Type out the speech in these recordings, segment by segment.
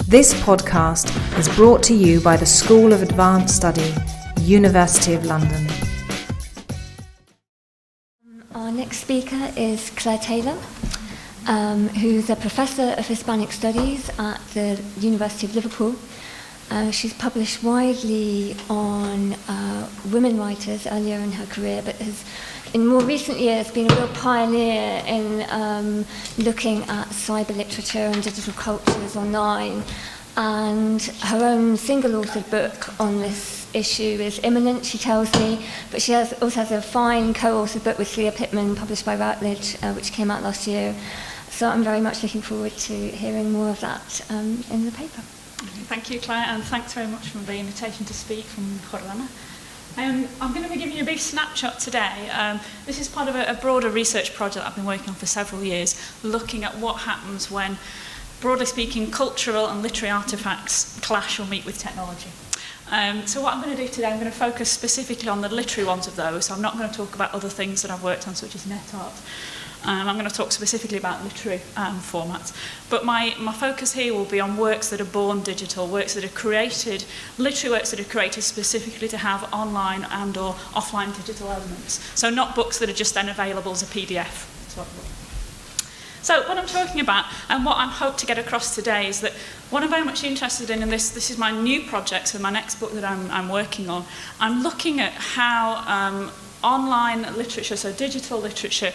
This podcast is brought to you by the School of Advanced Study, University of London. Our next speaker is Claire Taylor, who's a professor of Hispanic Studies at the University of Liverpool. She's published widely on women writers earlier in her career, but has, in more recent years, been a real pioneer in looking at cyber literature and digital cultures online. And her own single-authored book on this issue is imminent, she tells me, but she also has a fine co-authored book with Thea Pittman, published by Routledge, which came out last year. So I'm very much looking forward to hearing more of that in the paper. Thank you, Claire, and thanks very much for the invitation to speak from Jordan. I'm going to be giving you a brief snapshot today. This is part of a broader research project I've been working on for several years, looking at what happens when, broadly speaking, cultural and literary artefacts clash or meet with technology. So what I'm going to do today, I'm going to focus specifically on the literary ones of those. So I'm not going to talk about other things that I've worked on, such as net art. I'm going to talk specifically about literary formats. But my focus here will be on works that are born digital, works that are created, literary works that are created specifically to have online and or offline digital elements. So not books that are just then available as a PDF. So what I'm talking about and what I hope to get across today is that what I'm very much interested in, and this is my new project, so my next book that I'm working on, I'm looking at how online literature, so digital literature,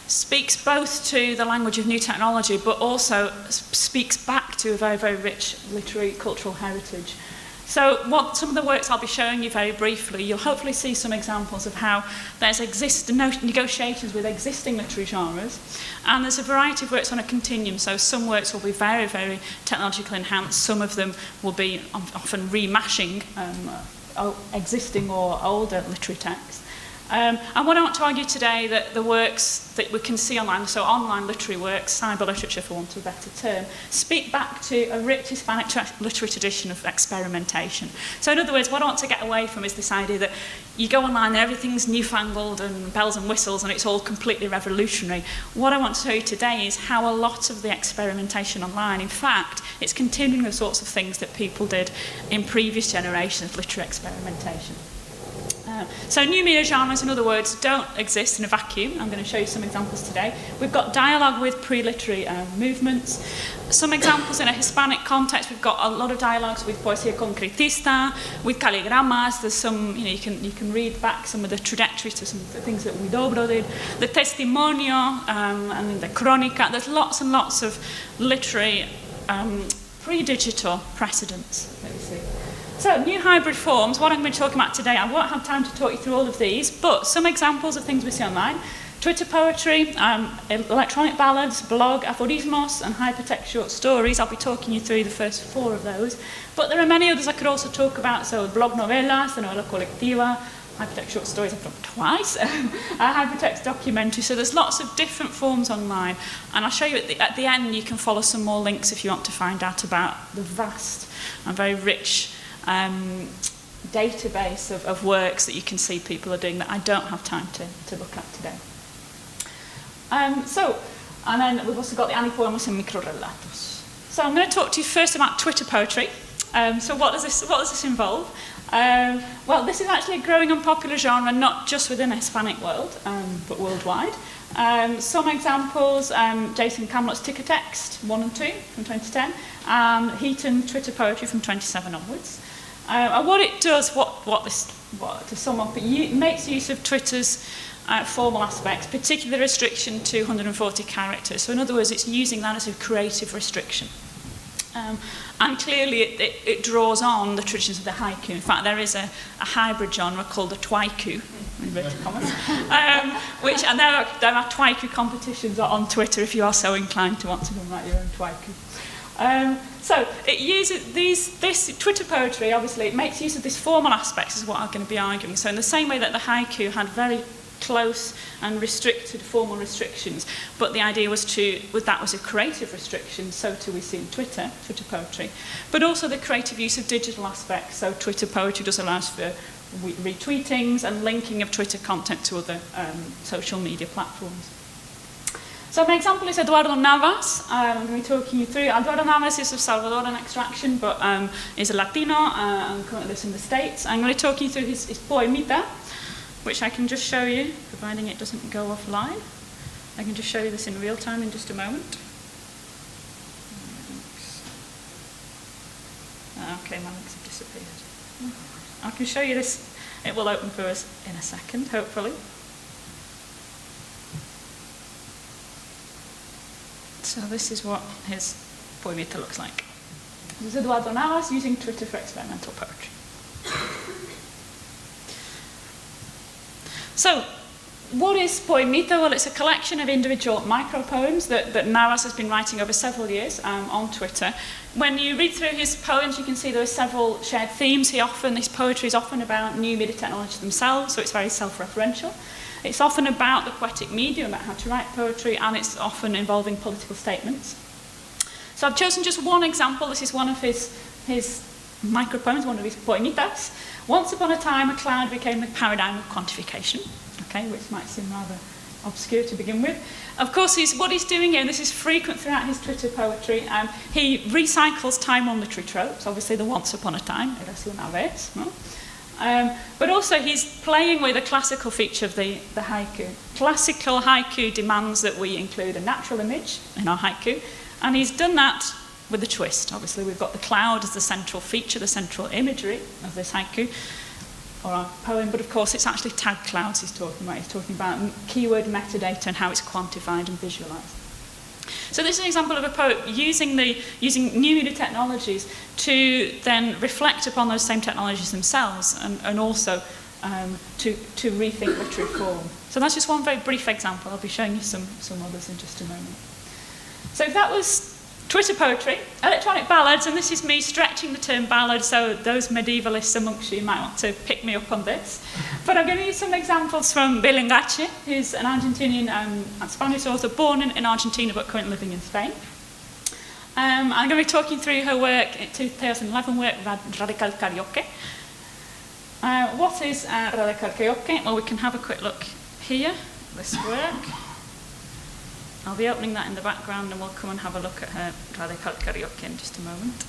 speaks both to the language of new technology, but also speaks back to a very, very rich literary cultural heritage. So some of the works I'll be showing you very briefly, you'll hopefully see some examples of how there's negotiations with existing literary genres, and there's a variety of works on a continuum. So some works will be very, very technologically enhanced, some of them will be often remashing existing or older literary texts. And what I want to argue today that the works that we can see online, so online literary works, cyber literature for want of a better term, speak back to a rich Hispanic literary tradition of experimentation. So in other words, what I want to get away from is this idea that you go online and everything's newfangled and bells and whistles and it's all completely revolutionary. What I want to show you today is how a lot of the experimentation online, in fact, it's continuing the sorts of things that people did in previous generations of literary experimentation. So new media genres, in other words, don't exist in a vacuum. I'm going to show you some examples today. We've got dialogue with pre-literary movements. Some examples in a Hispanic context, we've got a lot of dialogues with poesía concretista, with caligramas. There's some, you can read back some of the trajectories to some of the things that Huidobro did. The testimonio and the crónica. There's lots and lots of literary pre-digital precedents. Let me see. So, new hybrid forms, what I'm going to be talking about today, I won't have time to talk you through all of these, but some examples of things we see online. Twitter poetry, electronic ballads, blog, aforismos, and hypertext short stories. I'll be talking you through the first 4 of those. But there are many others I could also talk about, so blog novelas, the novela colectiva, hypertext short stories I've done twice, hypertext documentary, so there's lots of different forms online. And I'll show you at the end, you can follow some more links if you want to find out about the vast and very rich database of works that you can see people are doing that I don't have time to look at today. And then we've also got the anipoemos and microrelatos. So I'm going to talk to you first about Twitter poetry. So what does this involve? Well, this is actually a growing and popular genre, not just within the Hispanic world, but worldwide. Some examples, Jason Camlot's Ticker Text 1 and 2 from 2010, and Heaton Twitter Poetry from 27 onwards. And what it does, to sum up, it makes use of Twitter's formal aspects, particularly the restriction to 140 characters. So in other words, it's using that as a creative restriction. And clearly it draws on the traditions of the haiku. In fact, there is a hybrid genre called the twaiku, inverted commas, and there are twaiku competitions on Twitter if you are so inclined to want to go and write your own twaiku. So it uses this Twitter poetry, obviously, it makes use of these formal aspects, is what I'm going to be arguing. So in the same way that the haiku had very close and restricted formal restrictions, but the idea was that was a creative restriction, so too we see in Twitter poetry, but also the creative use of digital aspects. So Twitter poetry does allow for retweetings and linking of Twitter content to other social media platforms. So my example is Eduardo Navas. I'm going to be talking you through. Eduardo Navas is of Salvadoran extraction, but is a Latino and currently lives in the States. I'm going to talk you through his poemita, which I can just show you, providing it doesn't go offline. I can just show you this in real time in just a moment. Okay, my links have disappeared. I can show you this. It will open for us in a second, hopefully. So this is what his poemita looks like. This is Eduardo Navas using Twitter for experimental poetry. So, what is poemita? Well, it's a collection of individual micro-poems that Navas has been writing over several years on Twitter. When you read through his poems, you can see there are several shared themes. His poetry is often about new media technology themselves, so it's very self-referential. It's often about the poetic medium, about how to write poetry, and it's often involving political statements. So I've chosen just one example. This is one of his micro-poems, one of his poemitas. Once upon a time, a cloud became the paradigm of quantification, okay, which might seem rather obscure to begin with. Of course, what he's doing here, and this is frequent throughout his Twitter poetry, he recycles time-worn literary tropes, obviously the once upon a time, érase una vez, no? But also he's playing with a classical feature of the haiku. Classical haiku demands that we include a natural image in our haiku, and he's done that with a twist. Obviously, we've got the cloud as the central feature, the central imagery of this haiku, or our poem, but of course it's actually tag clouds he's talking about. He's talking about keyword metadata and how it's quantified and visualized. So this is an example of a poet using new media technologies to then reflect upon those same technologies themselves and also to rethink literary form. So that's just one very brief example. I'll be showing you some others in just a moment. So that was Twitter poetry, electronic ballads, and this is me stretching the term ballad, so those medievalists amongst you might want to pick me up on this. But I'm going to use some examples from Belengache, who's an Argentinian and Spanish author born in Argentina but currently living in Spain. I'm going to be talking through her work, 2011 work, Radical Karaoke. What is Radical Karaoke? Well, we can have a quick look here, this work. I'll be opening that in the background and we'll come and have a look at her Radical Karaoke in just a moment.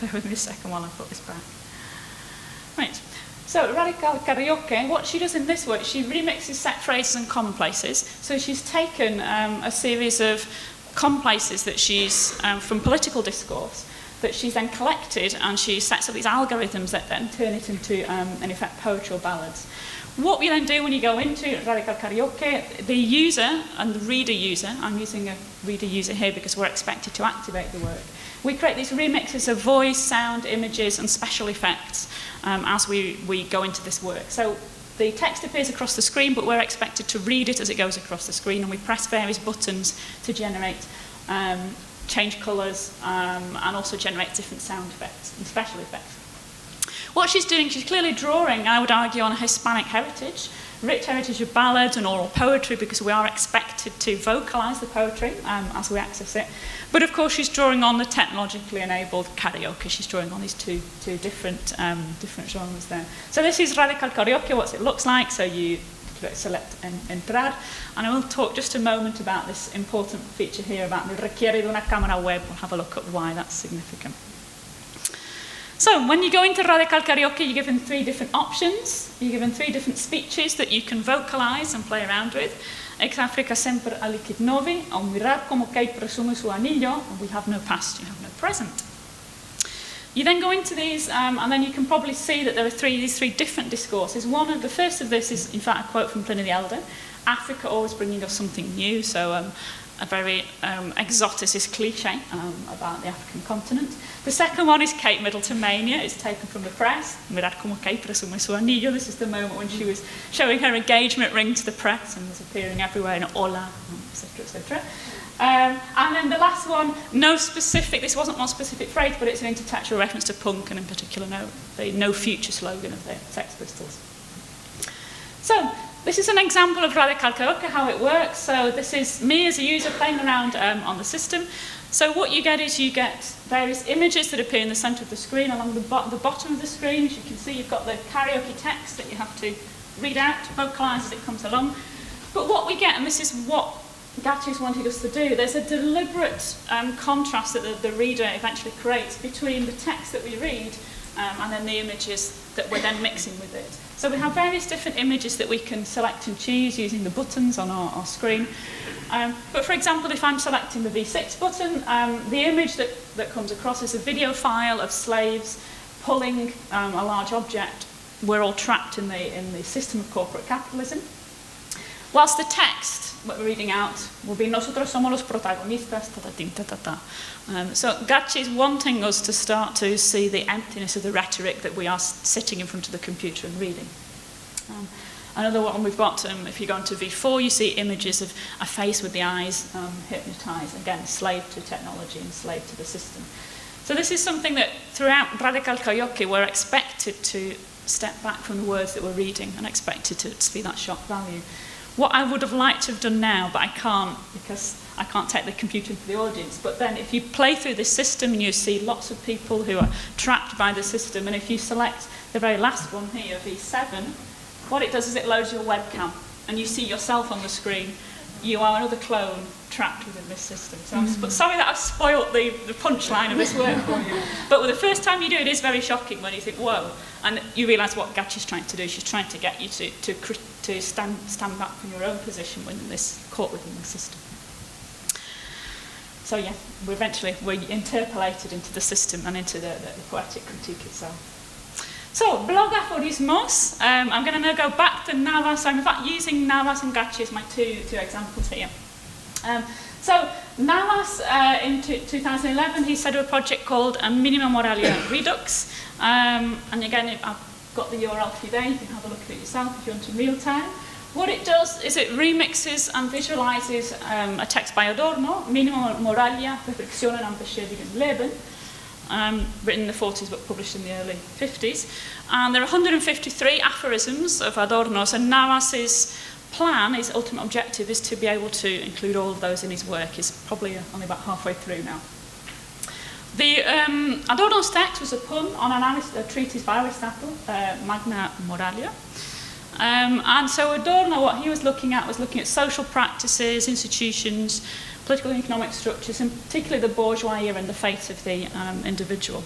Bear with me a second while I put this back. Right. So Radical Karaoke, what she does in this work, she remixes set phrases and commonplaces. So she's taken a series of commonplaces that she's from political discourse that she's then collected, and she sets up these algorithms that then turn it into, in effect, poetry or ballads. What we then do when you go into Radical Karaoke, the user and the reader user, I'm using a reader user here because we're expected to activate the work. We create these remixes of voice, sound, images, and special effects as we go into this work. So the text appears across the screen, but we're expected to read it as it goes across the screen, and we press various buttons to generate, change colours, and also generate different sound effects and special effects. What she's doing, she's clearly drawing, I would argue, on a Hispanic heritage, rich heritage of ballads and oral poetry, because we are expected to vocalise the poetry as we access it. But of course, she's drawing on the technologically enabled karaoke. She's drawing on these two different genres there. So this is Radical Karaoke, what it looks like. So you select entrar, and I will talk just a moment about this important feature here about the requiere de una cámara web. We'll have a look at why that's significant. So when you go into Radical Karaoke, you're given 3 different options. You're given 3 different speeches that you can vocalise and play around with. Ex Africa sempre alicit novi, a mirar como que presume su anillo, and we have no past, you have no present. You then go into these, and then you can probably see that there are these three different discourses. The first of this is, in fact, a quote from Pliny the Elder. Africa always bringing us something new, so a very exoticist cliche about the African continent. The second one is Kate Middleton Mania. It's taken from the press. Mirar como que presume su anillo. This is the moment when she was showing her engagement ring to the press and was appearing everywhere in hola, etc., etc. And then the last one, this wasn't one specific phrase, but it's an intertextual reference to punk, and in particular the No Future slogan of the Sex Pistols. So, This is an example of radical karaoke, how it works. So this is me as a user playing around on the system. So what you get is you get various images that appear in the centre of the screen along the bottom of the screen. As you can see, you've got the karaoke text that you have to read out, vocalise as it comes along. But what we get, and this is what Gatches wanted us to do, there's a deliberate contrast that the reader eventually creates between the text that we read and then the images that we're then mixing with it. So we have various different images that we can select and choose using the buttons on our screen. But for example, if I'm selecting the V6 button, the image that comes across is a video file of slaves pulling a large object. We're all trapped in the system of corporate capitalism. Whilst the text, what we're reading out, will be nosotros somos los protagonistas, so Gatche is wanting us to start to see the emptiness of the rhetoric that we are sitting in front of the computer and reading. Another one we've got, if you go into V4, you see images of a face with the eyes hypnotised, again, slave to technology and slave to the system. So this is something that throughout Radical Karaoke we're expected to step back from the words that we're reading and expected to see that shock value. What I would have liked to have done now, but I can't because I can't take the computer into the audience, but then if you play through this system and you see lots of people who are trapped by the system, and if you select the very last one here, V7, what it does is it loads your webcam and you see yourself on the screen. You are another clone trapped within this system. So sorry that I've spoilt the punchline of this work for you. But the first time you do it is very shocking when you think, whoa. And you realise what Gatche's trying to do. She's trying to get you to stand back from your own position within this, caught within the system. So yeah, we're interpolated into the system and into the poetic critique itself. So, blog aphorismos. I'm going to now go back to Navas. I'm in fact using Navas and Gatche as my two examples here. So, Navas, in 2011, he set up a project called Minima Moralia Redux. And again, I've got the URL for you there. You can have a look at it yourself if you want in real time. What it does is it remixes and visualizes a text by Adorno, Minima Moralia, Reflexionen am beschädigten Leben, written in the 40s but published in the early 50s. And there are 153 aphorisms of Adorno's, and Navas's plan, his ultimate objective, is to be able to include all of those in his work. He's probably only about halfway through now. The Adorno's text was a pun on a treatise by Aristotle, Magna Moralia. And so Adorno, what he was looking at social practices, institutions, political and economic structures, and particularly the bourgeoisie and the fate of the individual.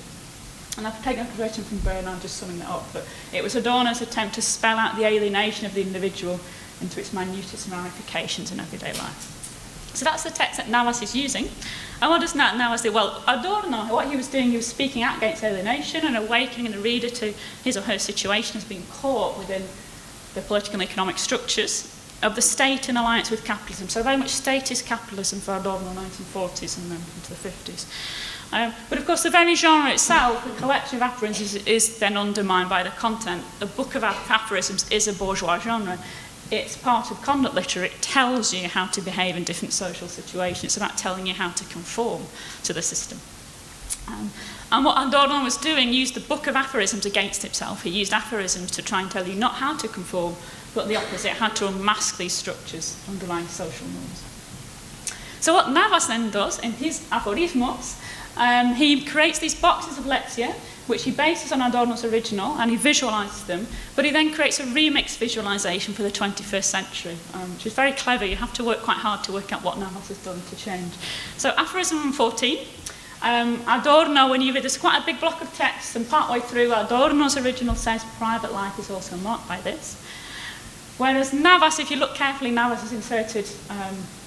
And I've taken a quotation from Bernard, just summing that up, but it was Adorno's attempt to spell out the alienation of the individual into its minutest ramifications in everyday life. So that's the text that Navas is using. And what does Navas do? Well, Adorno, what he was doing, he was speaking out against alienation and awakening the reader to his or her situation as being caught within the political and economic structures of the state in alliance with capitalism. So very much statist capitalism for Adorno in the 1940s and then into the 50s. But of course the very genre itself, the collection of aphorisms, is then undermined by the content. The book of aphorisms is a bourgeois genre. It's part of conduct literature. It tells you how to behave in different social situations. It's about telling you how to conform to the system. And what Adorno was doing, used the book of aphorisms against himself. He used aphorisms to try and tell you not how to conform, but the opposite, how to unmask these structures underlying social norms. So what Navas then does in his aphorismos, he creates these boxes of lexia, which he bases on Adorno's original, and he visualizes them, but he then creates a remixed visualization for the 21st century, which is very clever. You have to work quite hard to work out what Navas has done to change. So aphorism 14, Adorno, when you read, there's quite a big block of text, and partway through, Adorno's original says private life is also marked by this. Whereas Navas, if you look carefully, Navas has inserted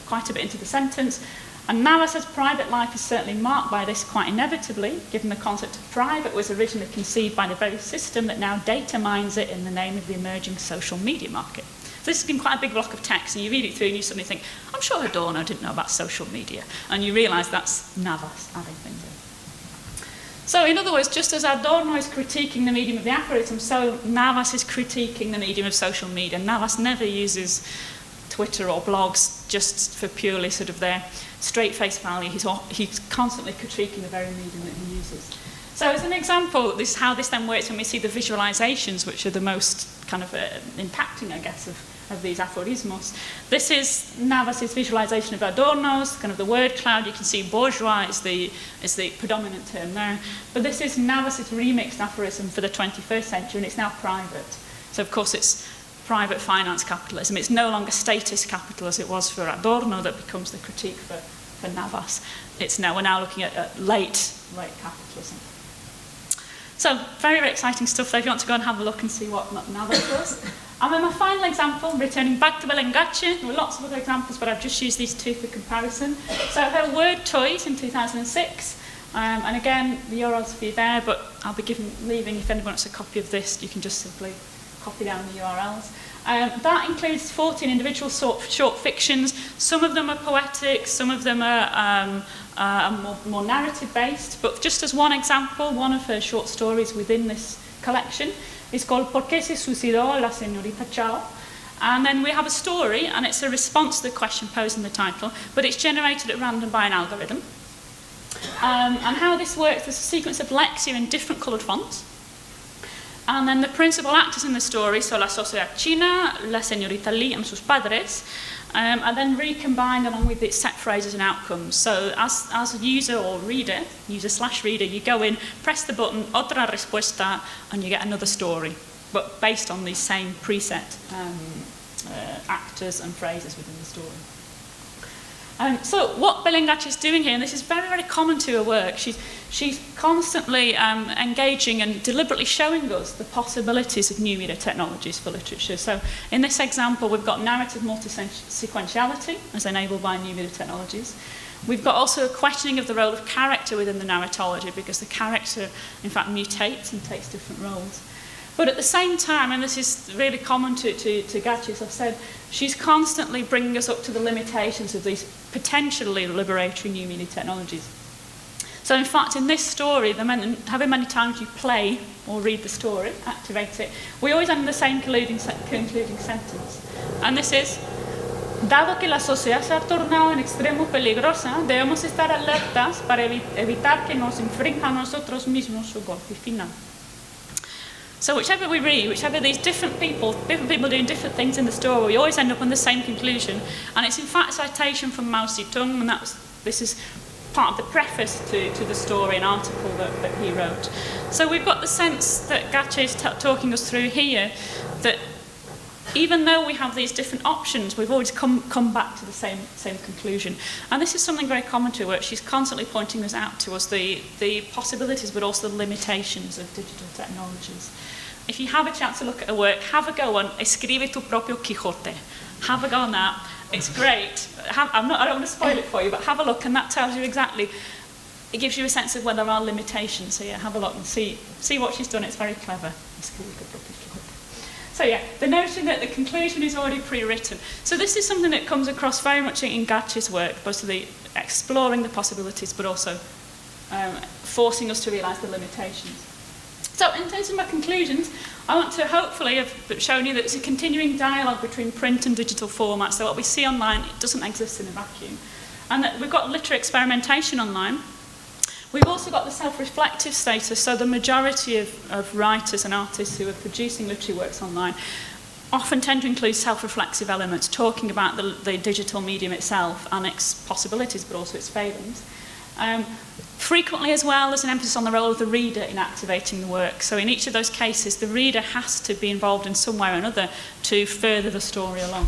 quite a bit into the sentence, and Navas says private life is certainly marked by this quite inevitably, given the concept of private was originally conceived by the very system that now data mines it in the name of the emerging social media market. So this has been quite a big block of text, and you read it through and you suddenly think, I'm sure Adorno didn't know about social media, and you realise that's Navas adding things in. So in other words, just as Adorno is critiquing the medium of the aphorism, so Navas is critiquing the medium of social media. Navas never uses Twitter or blogs just for purely sort of their straight face value. He's constantly critiquing the very medium that he uses. So as an example, how this then works when we see the visualizations, which are the most kind of impacting, I guess, of these aphorismos. This is Navas's visualization of Adorno's, kind of the word cloud. You can see bourgeois is the predominant term there. But this is Navas's remixed aphorism for the 21st century, and it's now private. So, of course, it's private finance capitalism. It's no longer statist capital as it was for Adorno that becomes the critique for Navas. We're now looking at late capitalism. So, very, very exciting stuff there if you want to go and have a look and see what Navas does. And then my final example, returning back to Belengache. There were lots of other examples, but I've just used these two for comparison. So her word toys in 2006. And again, the URLs will be there, but I'll be leaving, if anyone wants a copy of this, you can just simply copy down the URLs. That includes 14 individual short fictions. Some of them are poetic, some of them are more narrative-based. But just as one example, one of her short stories within this collection is called ¿Por qué se suicidó la señorita Chao? And then we have a story, and it's a response to the question posed in the title, but it's generated at random by an algorithm. And how this works, there's a sequence of lexia in different coloured fonts. And then the principal actors in the story, so la sociedad china, la señorita Li and sus padres, are then recombined along with its set phrases and outcomes. So as a user or reader, user/reader, you go in, press the button, otra respuesta, and you get another story, but based on these same preset actors and phrases within the story. So what Belengache is doing here, and this is very, very common to her work, she's constantly engaging and deliberately showing us the possibilities of new media technologies for literature. So in this example, we've got narrative multi-sequentiality as enabled by new media technologies. We've got also a questioning of the role of character within the narratology, because the character, in fact, mutates and takes different roles. But at the same time, and this is really common to Gachi, as I've said, she's constantly bringing us up to the limitations of these potentially liberatory new media technologies. So in fact, in this story, however many times you play or read the story, activate it, we always end the same concluding sentence. And this is, dado que la sociedad se ha tornado en extremo peligrosa, debemos estar alertas para evitar que nos infrinja a nosotros mismos su golpe final. So whichever we read, whichever these different people doing different things in the story, we always end up on the same conclusion. And it's in fact a citation from Mao Zedong, and this is part of the preface to the story, an article that he wrote. So we've got the sense that Gachi is talking us through here, that even though we have these different options, we've always come back to the same conclusion. And this is something very common to her. She's constantly pointing this out to us, the possibilities but also the limitations of digital technologies. If you have a chance to look at her work, have a go on Escribe tu propio Quijote. Have a go on that. It's great. I don't want to spoil it for you, but have a look, and that tells you exactly, it gives you a sense of where there are limitations. So yeah, have a look and see what she's done. It's very clever. So yeah, the notion that the conclusion is already pre-written. So this is something that comes across very much in Gachi's work, both exploring the possibilities, but also forcing us to realise the limitations. So in terms of my conclusions, I want to hopefully have shown you that it's a continuing dialogue between print and digital formats. So what we see online, it doesn't exist in a vacuum. And that we've got literary experimentation online. We've also got the self-reflective status, so the majority of writers and artists who are producing literary works online often tend to include self-reflexive elements, talking about the digital medium itself and its possibilities, but also its failings. Frequently as well, there's an emphasis on the role of the reader in activating the work. So in each of those cases, the reader has to be involved in some way or another to further the story along.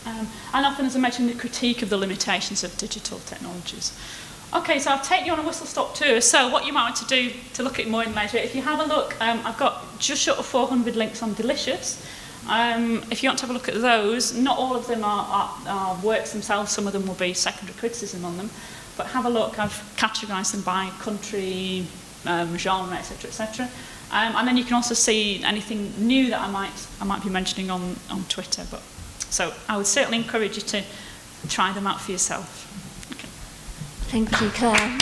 And often, as I mentioned, the critique of the limitations of digital technologies. Okay, so I'll take you on a whistle-stop tour. So what you might want to do to look at it more in leisure, if you have a look, I've got just short of 400 links on Delicious. If you want to have a look at those, not all of them are works themselves. Some of them will be secondary criticism on them. But have a look. I've categorised them by country, genre, etc., etc. And then you can also see anything new that I might be mentioning on Twitter. So I would certainly encourage you to try them out for yourself. Thank you, Claire.